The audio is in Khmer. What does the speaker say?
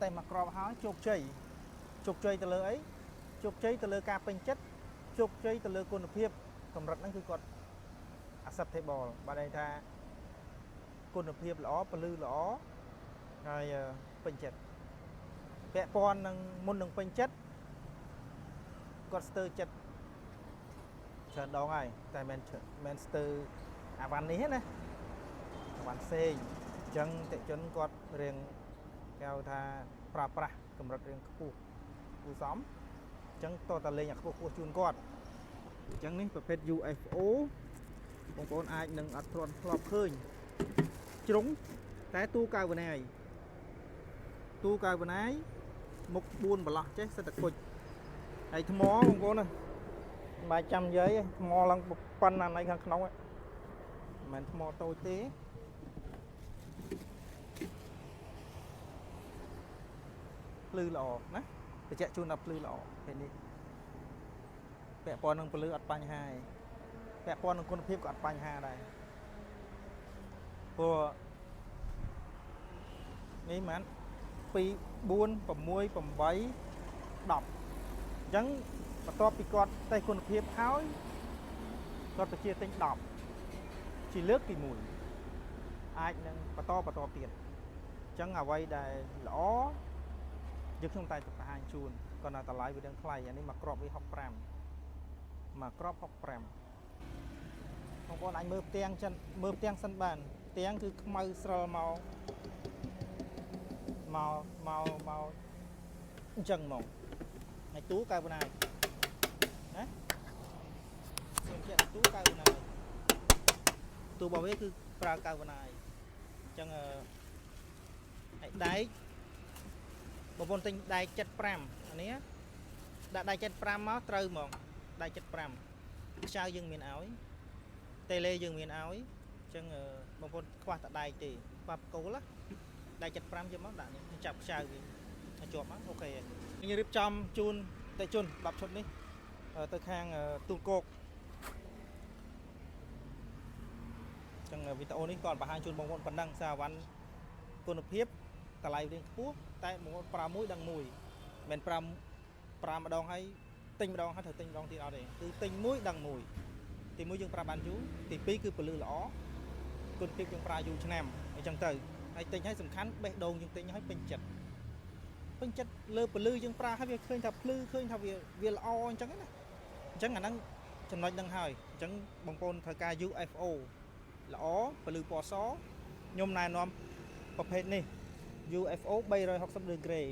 តែមកក្របហើយជោគជ័យទៅលើអីជោគជ័យទៅលើការពេញចិត្តជោគជ័យទៅលើគុណភាពកម្រិតហ្នឹងគឺគាត់ acceptable បាទន័យថាគុណភាពល្អពលឺល្អហើយពេញចិត្តពាក់ព័ន្ធនឹងមុននឹងពេញចិត្តគាត់ស្ទើរចិត្តច្រើនដងហើយតែមិនស្ទើរអាវ៉ាន់នេះណាអាវ៉ាន់ផ្សេងអញ្ចឹងតិជនគាត់រៀងគេហៅថាប្រើប្រាស់កម្រិតរៀងខ្ពស់គួរសមអញ្ចឹងតតលេងអាខ្ពស់ជូនគាត់អញ្ចឹងនេះប្រភេទ UFO បងប្អូនអាចនឹងអត់ធ្លាប់ឃើញជ្រុងតែទូកៅវណាយមុខ4បន្លោះចេះសិតតែគុជហើយថ្មបងប្អូនណាមិនបាច់ចាំនិយាយទេថ្មឡើងប៉ុណ្ណាណៃខាងក្នុងហ្នឹងមិនមែនថ្មតូចទេភ្លឺល្អណាបញ្ជាក់ជូនដល់ភ្លឺល្អពេលនេះពាក់ព័ន្ធនឹងពលឺអត់បញ្ហាទេពាក់ព័ន្ធនឹងគុណភាពក៏អត់បញ្ហាដែរព្រោះនេះមិន2 4 6 8 10អញ្ចឹងបន្ទាប់ពីគាត់តេស្តគុណភាពហើយគាត់បញ្ជាទិញ10ជាលើកទី1អាចនឹងបន្តទៀតអញ្ចឹងអ្វីដែលល្អយើងខ្ញុំតែបង្ហាញជូនគាត់នៅតម្លៃវាដឹងថ្លៃអានេះមកក្របវា65មកក្រប65បងប្អូនអាចមើលផ្ទាំងចិនមើលផ្ទាំងសិនបានផ្ទាំងគឺខ្មៅស្រិលមកអញ្ចឹងមកហើយទូកៅបណ្ណាយណាខ្ញុំជិះទូកៅបណ្ណាយទូរបស់វាគឺប្រើកៅបណ្ណាយអញ្ចឹងហើយដែកបងប្អូនទិញដែក75អានេះដាក់ដែក75មកត្រូវហ្មងដែក75ខ្ចៅយើងមានឲ្យតេឡេយើងមានឲ្យអញ្ចឹងបងប្អូនខ្វះតែដែកទេខ្វះបកគោលណាដែក75យកមកដាក់នេះចាប់ខ្ចៅវាជាប់មកអូខេខ្ញុំរៀបចំជូនតេជុន10ឈុតនេះទៅខាងទូលគោកអញ្ចឹងវីដេអូនេះក៏បង្ហាញជូនបងប្អូនប៉ុណ្ណឹងសារវ៉ាន់គុណភាពតម្លៃរៀងខ្ពស់តែបងប្អូនប្រើមួយដឹងមួយមិនប្រើម្ដងហើយទិញម្ដងហើយត្រូវទិញម្ដងទៀតអត់ទេគឺទិញមួយដឹងមួយទី1យើងប្រើបានយូរទី2គឺពលឺល្អគុណភាពយើងប្រើយូរឆ្នាំអញ្ចឹងទៅហើយទិញឲ្យសំខាន់បេះដូងយើងទិញឲ្យពេញចិត្តលើពលឺយើងប្រើឲ្យវាឃើញថាភ្លឺឃើញថាវាល្អអញ្ចឹងណាអញ្ចឹងអាហ្នឹងចំណុចហ្នឹងហើយអញ្ចឹងបងប្អូនត្រូវការ UFO ល្អពលឺពណ៌សខ្ញុំណែនាំប្រភេទនេះ UFO 360 degree